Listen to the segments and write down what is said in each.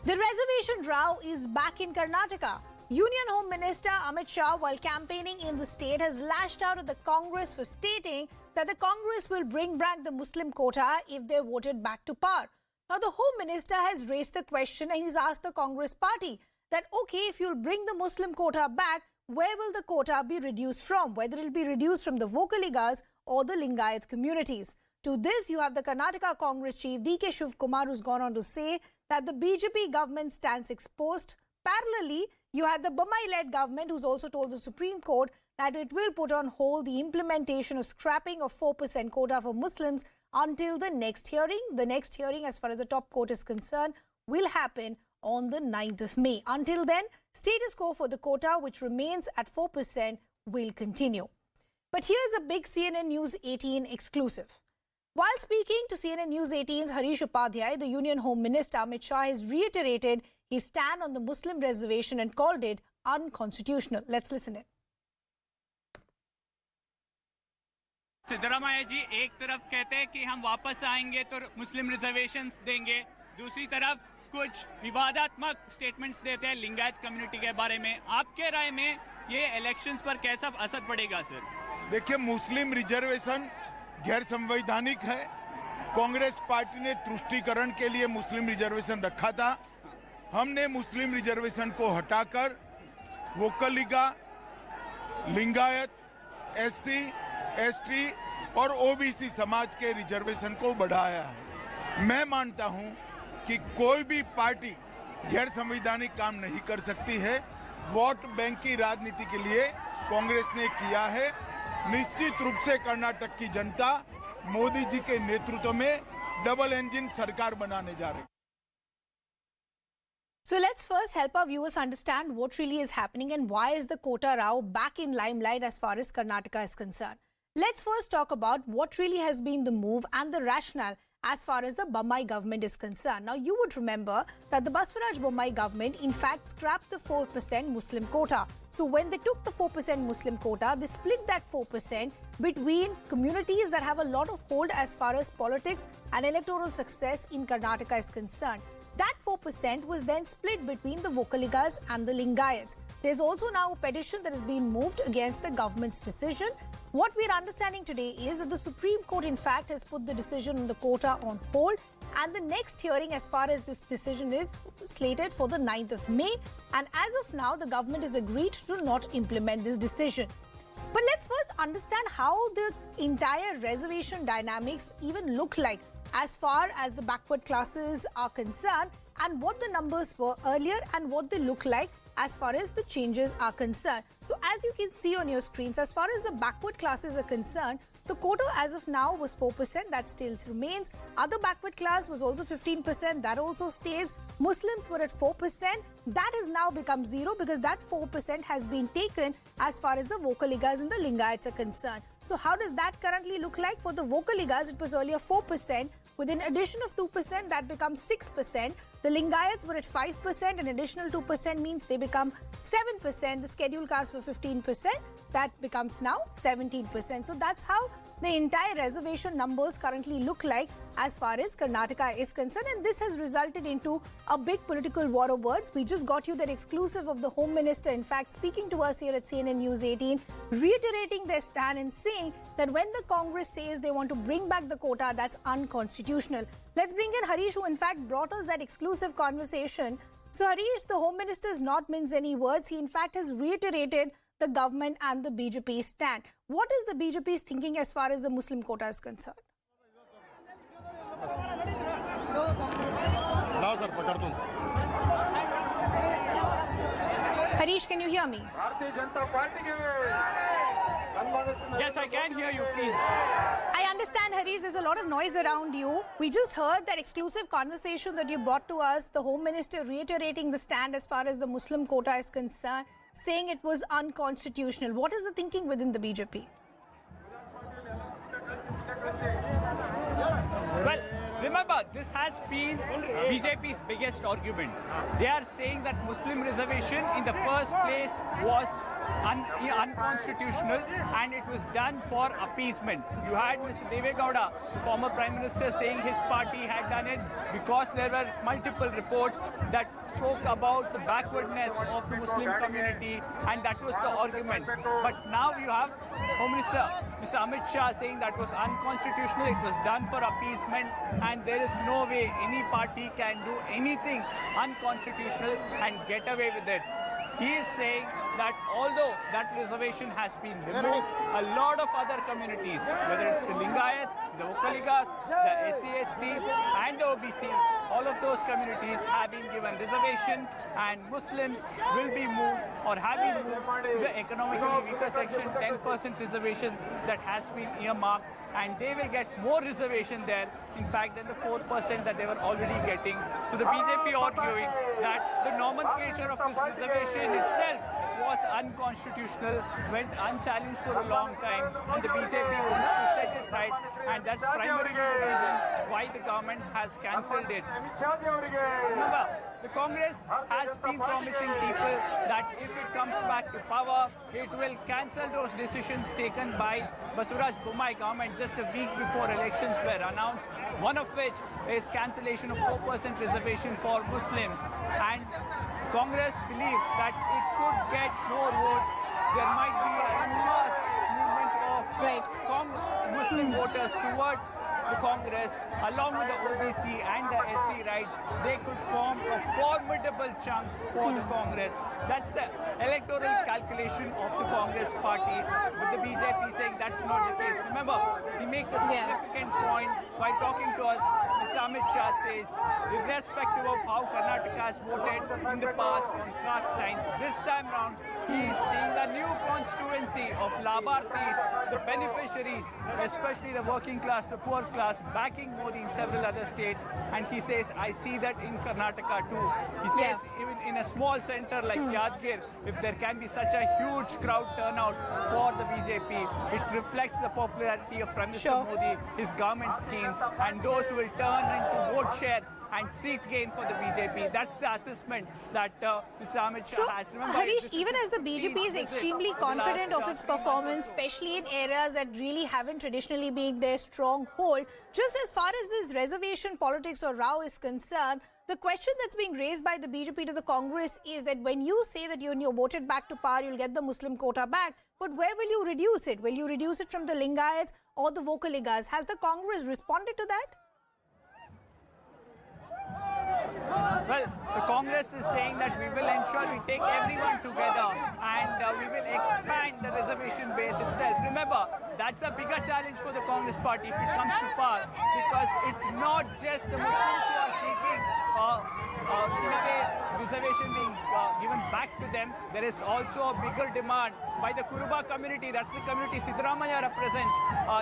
The reservation row is back in Karnataka. Union Home Minister Amit Shah, while campaigning in the state, has lashed out at the Congress for stating that the Congress will bring back the Muslim quota if they're voted back to power. Now, the Home Minister has raised the question and he's asked the Congress party that, okay, if you'll bring the Muslim quota back, where will the quota be reduced from? Whether it will be reduced from the Vocaligas or the Lingayat communities. To this, you have the Karnataka Congress chief D.K. Shivkumar, who's gone on to say that the BJP government stands exposed. Parallelly, you had the Bommai-led government, who's also told the Supreme Court that it will put on hold the implementation of scrapping of 4% quota for Muslims until the next hearing. The next hearing, as far as the top court is concerned, will happen on the 9th of May. Until then, status quo for the quota, which remains at 4%, will continue. But here's a big CNN News 18 exclusive. While speaking to CNN News 18's Harish Upadhyay, the Union Home Minister Amit Shah has reiterated his stand on the Muslim reservation and called it unconstitutional. Let's listen in. Siddaramaiah जी एक तरफ कहते हैं कि हम वापस आएंगे तो मुस्लिम reservations देंगे, दूसरी तरफ कुछ विवादात्मक स्टेटमेंट्स देते हैं लिंगायत कम्युनिटी के बारे में. आपके राय में ये इलेक्शंस पर कैसा असर पड़ेगा सर? देखिए, मुस्लिम रिजर्वेशन गैर संवैधानिक है. कांग्रेस पार्टी ने तुष्टीकरण के लिए मुस्लिम रिजर्वेशन रखा था. हमने मुस्लिम रिजर्वेशन को हटाकर वोकलिगा, लिंगायत, एससी, एसटी और ओबीसी समाज के रिजर्वेशन को बढ़ाया है. मैं मानता हूं कि कोई भी पार्टी गैर संवैधानिक काम नहीं कर सकती है. वोट बैंक की राजनीति के लिए कांग्रेस ने किया है. निश्चित रूप से कर्नाटक की जनता मोदी जी के नेतृत्व में डबल इंजन सरकार बनाने जा रही है. So let's first help our viewers understand what really is happening and why is the quota row back in limelight as far as Karnataka is concerned. Let's first talk about what really has been the move and the rationale as far as the Bommai government is concerned. Now, you would remember that the Baswaraj Bommai government in fact scrapped the 4% Muslim quota. So when they took the 4% Muslim quota, they split that 4% between communities that have a lot of hold as far as politics and electoral success in Karnataka is concerned. That 4% was then split between the Vocaligas and the Lingayats. There's also now a petition that has been moved against the government's decision. What we're understanding today is that the Supreme Court in fact has put the decision on the quota on hold, and the next hearing as far as this decision is slated for the 9th of May. And as of now, the government has agreed to not implement this decision. But let's first understand how the entire reservation dynamics even look like as far as the backward classes are concerned, and what the numbers were earlier and what they look like as far as the changes are concerned. So as you can see on your screens, as far as the backward classes are concerned, the quota as of now was 4%, that still remains. Other backward class was also 15%, that also stays. Muslims were at 4%, that has now become 0 because that 4% has been taken as far as the Vocaligas and the Lingayats are concerned. So how does that currently look like? For the Vocaligas, it was earlier 4%. With an addition of 2%, that becomes 6%. The Lingayats were at 5%, an additional 2% means they become 7%. The scheduled castes were 15%, that becomes now 17%. So that's how the entire reservation numbers currently look like as far as Karnataka is concerned. And this has resulted into a big political war of words. We just got you that exclusive of the Home Minister, in fact, speaking to us here at CNN News 18, reiterating their stand and saying that when the Congress says they want to bring back the quota, that's unconstitutional. Let's bring in Harish, who in fact brought us that exclusive conversation. So Harish, the Home Minister has not minced any words. He in fact has reiterated the government and the BJP stand. What is the BJP's thinking as far as the Muslim quota is concerned? Harish, can you hear me? Yes, I can hear you, please. I understand, Harish, there's a lot of noise around you. We just heard that exclusive conversation that you brought to us, the Home Minister reiterating the stand as far as the Muslim quota is concerned, saying it was unconstitutional. What is the thinking within the BJP? Well, remember, this has been BJP's biggest argument. They are saying that Muslim reservation in the first place was unconstitutional, and it was done for appeasement. You had Mr. Deve Gowda, the former Prime Minister, saying his party had done it because there were multiple reports that spoke about the backwardness of the Muslim community, and that was the argument. But now you have Home Minister Mr. Amit Shah saying that was unconstitutional, it was done for appeasement, and there is no way any party can do anything unconstitutional and get away with it. He is saying that although that reservation has been removed, a lot of other communities, whether it's the Lingayats, the Vokaligas, the SC/ST and the OBC, all of those communities have been given reservation, and Muslims will be moved or have been moved to the economically weaker section, 10% reservation that has been earmarked, and they will get more reservation there, in fact, than the 4% that they were already getting. So the BJP arguing that the nomenclature of this reservation itself was unconstitutional, went unchallenged for a long time, and the BJP wants to set it right, and that's primarily the reason why the government has cancelled it. Remember, the Congress has been promising people that if it comes back to power, it will cancel those decisions taken by Basuraj Bommai government just a week before elections were announced, one of which is cancellation of 4% reservation for Muslims. And Congress believes that it could get more votes. There might be a mass movement of Muslim voters towards the Congress, along with the OBC and the SC right. They could form a formidable chunk for the Congress. That's the electoral calculation of the Congress party, with the BJP saying that's not the case. Remember, he makes a significant point while talking to us. Mr. Amit Shah says, irrespective of how Karnataka has voted in the past on caste lines, this time round, he is seeing the new constituency of Labharthis, the beneficiaries, especially the working class, the poor class, backing Modi in several other states. And he says, I see that in Karnataka too. He says, even in a small center like Yadgir, if there can be such a huge crowd turnout for the BJP, it reflects the popularity of Prime Minister Modi, his government schemes, and those will turn into vote share and seat gain for the BJP. That's the assessment that Mr. Amit Shah has. Remember, Harish, even as the BJP is extremely confident of its performance, especially in areas that really haven't traditionally been their stronghold, just as far as this reservation politics or row is concerned, the question that's being raised by the BJP to the Congress is that when you say that you're voted back to power, you'll get the Muslim quota back, but where will you reduce it? Will you reduce it from the Lingayats or the Vokaligas? Has the Congress responded to that? Well, the Congress is saying that we will ensure we take everyone together, and we will expand the reservation base itself. Remember, that's a bigger challenge for the Congress party if it comes to power, because it's not just the Muslims who are seeking in a way reservation being given back to them. There is also a bigger demand by the Kuruba community. That's the community Siddaramaiah represents.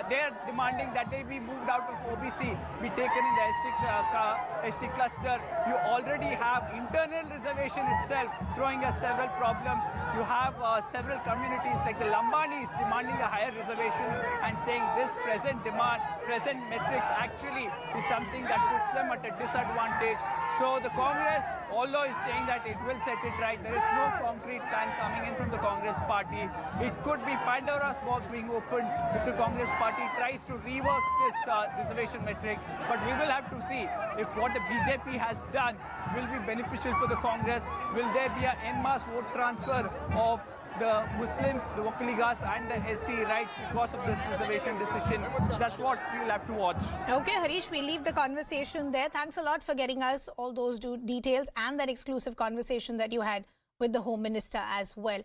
They're demanding that they be moved out of OBC, be taken in the ST cluster. You already have internal reservation itself throwing us several problems. You have several communities like the Lambanis demanding a higher reservation and saying this present demand, present metrics actually is something that puts them at a disadvantage. So the Congress, although is saying that it will set it right, there is no concrete plan coming in from the Congress party. It could be Pandora's box being opened if the Congress party tries to rework this reservation metrics. But we will have to see if what the BJP has done will be beneficial for the Congress. Will there be an en masse vote transfer of the Muslims, the Vokaligas and the SC right because of this reservation decision? That's what we will have to watch. Okay, Harish, we leave the conversation there. Thanks a lot for getting us all those details and that exclusive conversation that you had with the Home Minister as well.